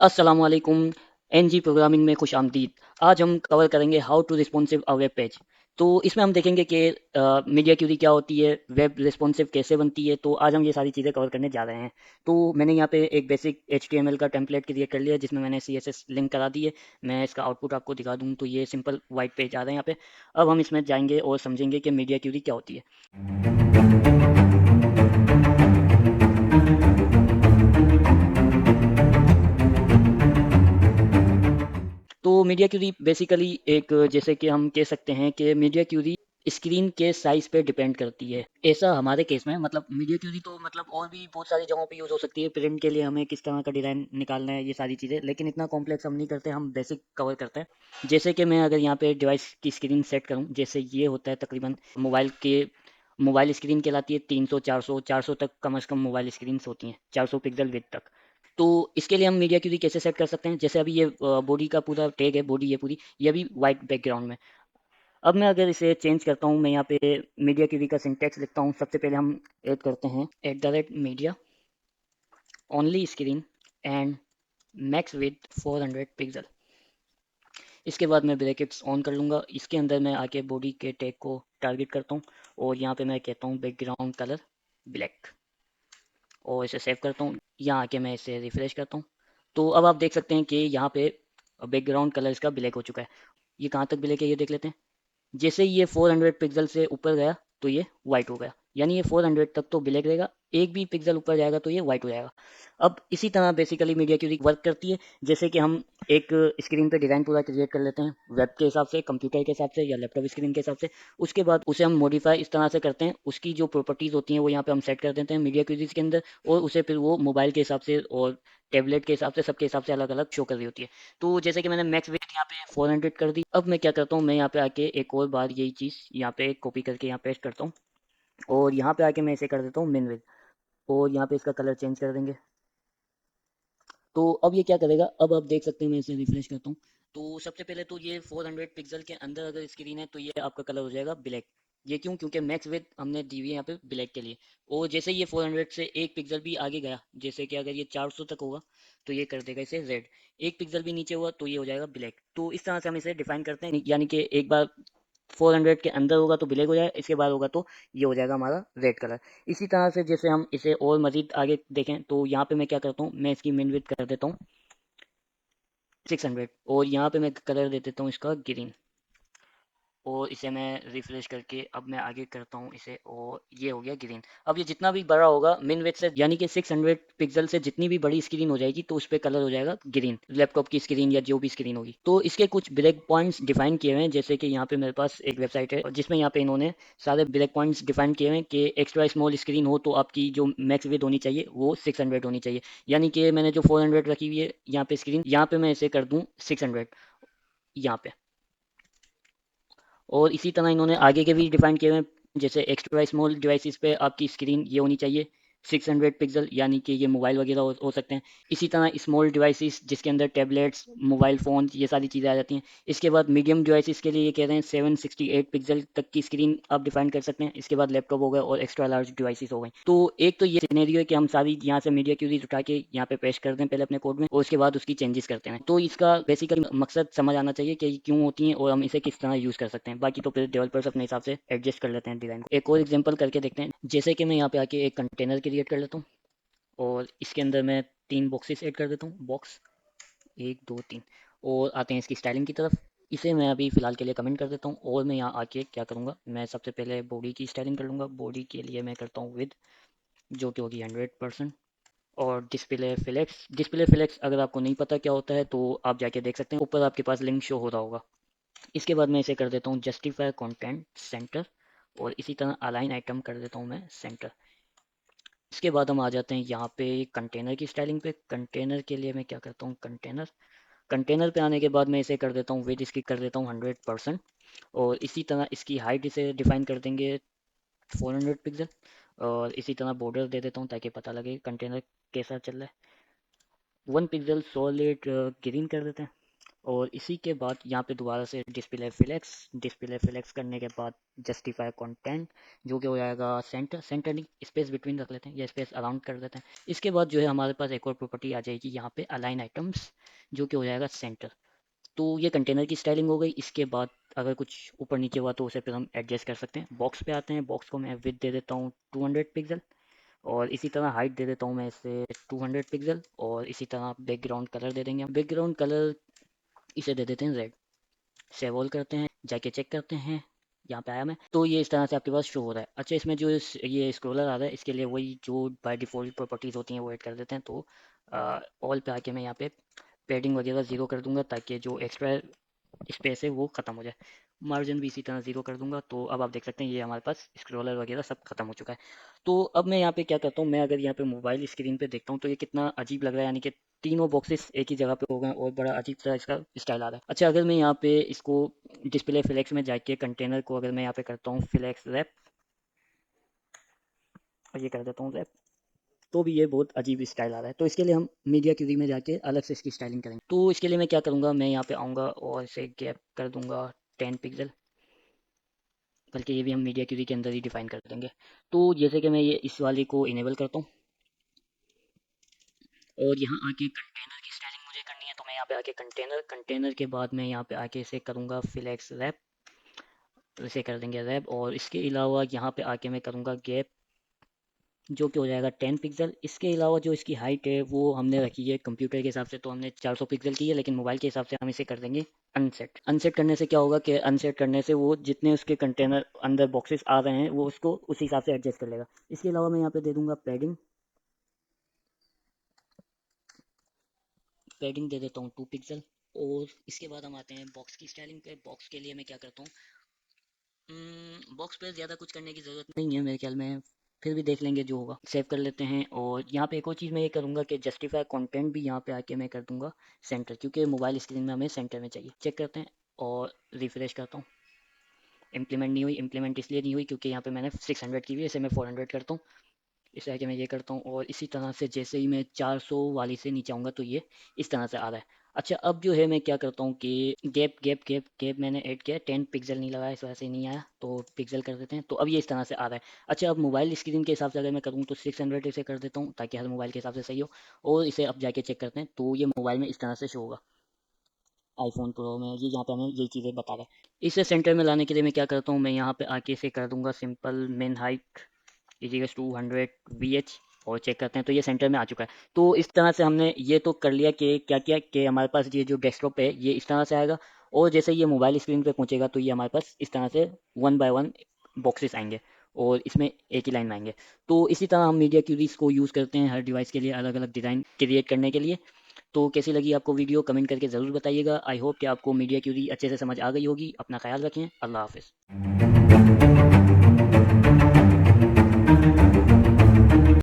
अस्सलामुअलैकुम। NG programming में खुश आमदीद। आज हम कवर करेंगे how to responsive a web page. तो इसमें हम देखेंगे कि मीडिया क्यूरी क्या होती है, वेब रिस्पॉन्सिव कैसे बनती है। तो आज हम ये सारी चीज़ें कवर करने जा रहे हैं। तो मैंने यहाँ पे एक बेसिक HTML का टेम्पलेट क्रिएट कर लिया है, जिसमें मैंने CSS लिंक करा दी है। मैं इसका आउटपुट आपको दिखा दूँ तो ये सिंपल वाइट पेज आ रहा है यहाँ पे। अब हम इसमें जाएंगे और समझेंगे कि मीडिया क्यूरी क्या होती है। तो मीडिया क्यूरी बेसिकली एक, जैसे कि हम कह सकते हैं कि मीडिया क्यूरी स्क्रीन के साइज पे डिपेंड करती है। ऐसा हमारे केस में, मतलब मीडिया क्यूरी तो मतलब और भी बहुत सारी जगहों पे यूज़ हो सकती है। प्रिंट के लिए हमें किस तरह का डिज़ाइन निकालना है, ये सारी चीज़ें, लेकिन इतना कॉम्प्लेक्स हम नहीं करते, हम बेसिक कवर करते हैं। जैसे कि मैं अगर यहाँ पे डिवाइस की स्क्रीन सेट करूँ, जैसे ये होता है तकरीबन मोबाइल स्क्रीन कहलाती है। 300 400 तक कम से कम मोबाइल स्क्रीन्स होती हैं, 400 पिक्सल विड्थ तक। तो इसके लिए हम मीडिया क्यूरी कैसे सेट कर सकते हैं? जैसे अभी ये बॉडी का पूरा टैग है, बॉडी ये पूरी, ये भी वाइट बैकग्राउंड में। अब मैं अगर इसे चेंज करता हूँ, मैं यहाँ पे मीडिया क्यूरी का सिंटैक्स लिखता हूँ। सबसे पहले हम ऐड करते हैं @media only screen and max with 400 pixel. इसके बाद मैं ब्रैकेट्स ऑन कर लूँगा। इसके अंदर मैं आके बॉडी के टैग को टारगेट करता हूँ और यहाँ पे मैं कहता हूँ बैकग्राउंड कलर ब्लैक, और इसे सेव करता हूँ। यहाँ आके मैं इसे रिफ्रेश करता हूँ। तो अब आप देख सकते हैं कि यहाँ पे बैकग्राउंड कलर इसका ब्लैक हो चुका है। ये कहाँ तक ब्लैक है ये देख लेते हैं। जैसे ही ये 400 पिक्सल से ऊपर गया तो ये वाइट हो गया, यानी ये 400 तक तो ब्लैक रहेगा, एक भी पिक्सल ऊपर जाएगा तो ये वाइट हो जाएगा। अब इसी तरह बेसिकली मीडिया क्यूरी वर्क करती है। जैसे कि हम एक स्क्रीन पे डिज़ाइन पूरा क्रिएट कर लेते हैं, वेब के हिसाब से, कंप्यूटर के हिसाब से या लैपटॉप स्क्रीन के हिसाब से। उसके बाद उसे हम मॉडिफाई इस तरह से करते हैं, उसकी जो प्रॉपर्टीज़ होती हैं वो यहाँ पे हम सेट कर देते हैं मीडिया क्यूरीज के अंदर, और उसे फिर वो मोबाइल के हिसाब से और टैबलेट के हिसाब से, सबके हिसाब से अलग अलग शो कर रही होती है। तो जैसे कि मैंने मैक्स विड्थ यहाँ पे 400 कर दी। अब मैं क्या करता हूँ, मैं यहाँ पे आके एक और बार यही चीज़ यहाँ पे कॉपी करके यहाँ पेस्ट करता हूँ, और यहाँ पे आके मैं इसे कर देता हूँ मिन विड्थ, और यहाँ पे इसका कलर चेंज कर देंगे। तो अब ये क्या करेगा, अब आप देख सकते हैं, मैं इसे रिफ्रेश करता हूँ। तो सबसे पहले तो ये 400 पिक्सल के अंदर अगर स्क्रीन है तो ये आपका कलर हो जाएगा ब्लैक। ये क्यों? क्योंकि मैक्स विथ हमने दी हुई है यहाँ पे ब्लैक के लिए। और जैसे ये 400 से एक पिक्सल भी आगे गया, जैसे कि अगर ये 400 तक होगा तो ये कर देगा इसे रेड। एक पिक्सल भी नीचे हुआ तो ये हो जाएगा ब्लैक। तो इस तरह से हम इसे डिफाइन करते हैं, यानी कि एक बार 400 के अंदर होगा तो ब्लैक हो जाएगा, इसके बाद होगा तो ये हो जाएगा हमारा रेड कलर। इसी तरह से जैसे हम इसे और मज़ीद आगे देखें तो यहाँ पे मैं क्या करता हूँ, मैं इसकी मिन विड्थ कर देता हूँ 600, और यहाँ पे मैं कलर दे देता हूँ इसका ग्रीन, और इसे मैं रिफ्रेश करके अब मैं आगे करता हूँ इसे, और ये हो गया ग्रीन। अब ये जितना भी बड़ा होगा मिन विड्थ से, यानी कि 600 पिक्सल से जितनी भी बड़ी स्क्रीन हो जाएगी तो उस पर कलर हो जाएगा ग्रीन, लैपटॉप की स्क्रीन या जो भी स्क्रीन होगी। तो इसके कुछ ब्रेक पॉइंट्स डिफाइन किए हुए हैं। जैसे कि यहाँ पे मेरे पास एक वेबसाइट है जिसमें यहाँ पे इन्होंने सारे ब्रेक पॉइंट्स डिफाइन किए हुए हैं कि एक्स्ट्रा स्मॉल स्क्रीन हो तो आपकी जो मैक्स विड्थ होनी चाहिए वो 600 होनी चाहिए। यानी कि मैंने जो 400 रखी हुई है यहाँ पे स्क्रीन, यहाँ पे मैं इसे कर दूँ 600 यहाँ पे। और इसी तरह इन्होंने आगे के भी डिफाइन किए हुए हैं, जैसे एक्स्ट्रा स्मॉल डिवाइसेस पे आपकी स्क्रीन ये होनी चाहिए 600 पिक्सल, यानी कि ये मोबाइल वगैरह हो सकते हैं। इसी तरह स्मॉल डिवाइसेस जिसके अंदर टैबलेट्स, मोबाइल फ़ोन, ये सारी चीज़ें आ जाती हैं। इसके बाद मीडियम डिवाइसेस के लिए ये कह रहे हैं 768 पिक्सल तक की स्क्रीन आप डिफाइन कर सकते हैं। इसके बाद लैपटॉप हो गए और एक्स्ट्रा लार्ज डिवाइसेस हो गए। तो एक तो ये सिनेरियो है कि हम सारी यहाँ से मीडिया क्यूरीज उठा के यहाँ पे पेश करते हैं पहले अपने कोड में, और उसके बाद उसकी चेंजेस करते हैं। तो इसका बेसिकली मकसद समझ आना चाहिए कि ये क्यों होती हैं और हम इसे किस तरह यूज़ कर सकते हैं। बाकी तो फिर डेवलपर्स अपने हिसाब से एडजस्ट कर लेते हैं डिज़ाइन को। एक और एग्जांपल करके देखते हैं। जैसे कि मैं यहाँ पे आके एक कंटेनर क्रिएट कर लेता हूँ, और इसके अंदर मैं 3 बॉक्सेस ऐड कर देता हूँ, बॉक्स 1 2 3। और आते हैं इसकी स्टाइलिंग की तरफ। इसे मैं अभी फ़िलहाल के लिए कमेंट कर देता हूँ, और मैं यहाँ आके क्या करूँगा, मैं सबसे पहले बॉडी की स्टाइलिंग कर लूँगा। बॉडी के लिए मैं करता हूँ विद, जो कि होगी 100%। और डिस्प्ले फ्लेक्स अगर आपको नहीं पता क्या होता है तो आप जाके देख सकते हैं, ऊपर आपके पास लिंक शो हो रहा होगा। इसके बाद मैं इसे कर देता हूँ जस्टिफाई कंटेंट सेंटर, और इसी तरह अलाइन आइटम कर देता हूँ मैं सेंटर। इसके बाद हम आ जाते हैं यहाँ पे कंटेनर की स्टाइलिंग पे। कंटेनर के लिए मैं क्या करता हूँ, कंटेनर पे आने के बाद मैं इसे कर देता हूँ विद, इसकी कर देता हूँ 100%। और इसी तरह इसकी हाइट इसे डिफाइन कर देंगे 400 पिक्सल, और इसी तरह बॉर्डर दे देता हूँ ताकि पता लगे कंटेनर कैसा चल रहा है। 1 पिक्सल सॉलिड ग्रीन कर देते हैं। और इसी के बाद यहाँ पे दोबारा से डिस्प्ले फ्लेक्स करने के बाद जस्टिफाई कंटेंट, जो कि हो जाएगा सेंटर, सेंटर नहीं, स्पेस बिटवीन रख लेते हैं या स्पेस अराउंड कर देते हैं। इसके बाद जो है हमारे पास एक और प्रॉपर्टी आ जाएगी यहाँ पे अलाइन आइटम्स, जो कि हो जाएगा सेंटर। तो ये कंटेनर की स्टाइलिंग हो गई। इसके बाद अगर कुछ ऊपर नीचे हुआ तो उसे फिर हम एडजस्ट कर सकते हैं। बॉक्स पे आते हैं, बॉक्स को मैं विड्थ दे देता हूँ 200 पिक्सल, और इसी तरह हाइट दे देता हूँ मैं इसे 200 पिक्सल, और इसी तरह बैकग्राउंड कलर दे देंगे हम। बैकग्राउंड कलर इसे दे देते हैं रेड। सेव ऑल करते हैं, जाके चेक करते हैं, यहाँ पे आया मैं, तो ये इस तरह से आपके पास शो हो रहा है। अच्छा, इसमें जो ये स्क्रोलर आ रहा है, इसके लिए वही जो बाय डिफ़ॉल्ट प्रॉपर्टीज़ होती हैं वो ऐड कर देते हैं। तो ऑल पे आके मैं यहाँ पे पेडिंग वगैरह ज़ीरो कर दूंगा, ताकि जो एक्स्ट्रा स्पेस है वो ख़त्म हो जाए। मार्जिन भी इसी तरह ज़ीरो कर दूंगा। तो अब आप देख सकते हैं ये हमारे पास स्क्रॉलर वगैरह सब खत्म हो चुका है। तो अब मैं यहाँ पे क्या करता हूँ, मैं अगर यहाँ पे मोबाइल स्क्रीन पे देखता हूँ तो ये कितना अजीब लग रहा है, यानी कि तीनों बॉक्सेस एक ही जगह पे हो गए और बड़ा अजीब सा इसका स्टाइल आ रहा है। अच्छा, अगर मैं यहाँ पे इसको डिस्प्ले फ्लेक्स में जाके कंटेनर को अगर मैं यहाँ पे करता हूँ फ्लेक्स रैप, और ये कर देता हूँ रैप, तो भी ये बहुत अजीब स्टाइल आ रहा है। तो इसके लिए हम मीडिया क्यूरी में जाके अलग से इसकी स्टाइलिंग करेंगे। तो इसके लिए मैं क्या करूँगा, मैं यहाँ पे आऊँगा और इसे गैप कर दूंगा 10 पिक्सल, बल्कि ये भी हम मीडिया क्यूरी के अंदर ही डिफाइन कर देंगे। तो जैसे कि मैं ये इस वाले को इनेबल करता हूँ, और यहाँ आके कंटेनर की स्टाइलिंग मुझे करनी है, तो मैं यहाँ पे आके कंटेनर के बाद मैं यहाँ पे आके इसे करूँगा फ्लेक्स रैप, इसे कर देंगे रैप, और इसके अलावा यहाँ पे आके मैं करूँगा गैप, जो कि हो जाएगा 10 पिक्सल। इसके अलावा जो इसकी हाइट है वो हमने रखी है कंप्यूटर के हिसाब से, तो हमने 400 पिक्सल की है, लेकिन मोबाइल के हिसाब से हम इसे कर देंगे अनसेट। अनसेट करने से क्या होगा कि अनसेट करने से वो जितने उसके कंटेनर अंदर बॉक्सेस आ रहे हैं वो उसको उसी हिसाब से एडजस्ट कर लेगा। इसके अलावा मैं यहाँ पे दे दूंगा पैडिंग, दे देता हूँ 2 पिक्सल। और इसके बाद हम आते हैं बॉक्स की स्टाइलिंग पे। बॉक्स के लिए मैं क्या करता हूँ, बॉक्स पे ज़्यादा कुछ करने की ज़रूरत नहीं है मेरे ख्याल में, फिर भी देख लेंगे जो होगा। सेव कर लेते हैं, और यहाँ पे एक और चीज़ मैं ये करूँगा कि जस्टिफाई कंटेंट भी यहाँ पे आके मैं कर दूंगा सेंटर, क्योंकि मोबाइल स्क्रीन में हमें सेंटर में चाहिए। चेक करते हैं और रिफ्रेश करता हूँ। इम्प्लीमेंट नहीं हुई, इम्प्लीमेंट इसलिए नहीं हुई क्योंकि यहाँ पे मैंने 600 की हुई है, इसे मैं 400 करता हूँ। इस तरह के मैं ये करता हूँ, और इसी तरह से जैसे ही मैं 400 वाली से नीचे आऊँगा तो ये इस तरह से आ रहा है। अच्छा, अब जो है मैं क्या करता हूँ कि गैप मैंने ऐड किया, 10 पिक्सल नहीं लगाया, इस वजह से नहीं आया, तो पिक्सल कर देते हैं। तो अब ये इस तरह से आ रहा है। अच्छा, अब मोबाइल स्क्रीन के हिसाब से अगर मैं करूँ तो 600 इसे कर देता हूँ, ताकि हर मोबाइल के हिसाब से सही हो। और इसे अब जाके चेक करते हैं, तो ये मोबाइल में इस तरह से शो होगा। आईफोन प्रो में ये यहाँ पे हमें यही चीज़ें बता रहा है। इसे सेंटर में लाने के लिए मैं क्या करता हूँ, मैं यहाँ पे आके इसे कर दूंगा सिंपल मेन हाइट इजिकल्स 200 VH, और चेक करते हैं तो ये सेंटर में आ चुका है। तो इस तरह से हमने ये तो कर लिया कि क्या किया कि हमारे पास ये जो डेस्कटॉप है ये इस तरह से आएगा, और जैसे ये मोबाइल स्क्रीन पे पहुंचेगा तो ये हमारे पास इस तरह से वन बाय वन बॉक्सेस आएंगे, और इसमें एक ही लाइन में आएंगे। तो इसी तरह हम मीडिया क्यूरीज को यूज़ करते हैं हर डिवाइस के लिए अलग अलग डिज़ाइन क्रिएट करने के लिए। तो कैसी लगी आपको वीडियो, कमेंट करके ज़रूर बताइएगा। आई होप कि आपको मीडिया क्यूरी अच्छे से समझ आ गई होगी। अपना ख्याल रखें। अल्लाह हाफिज़।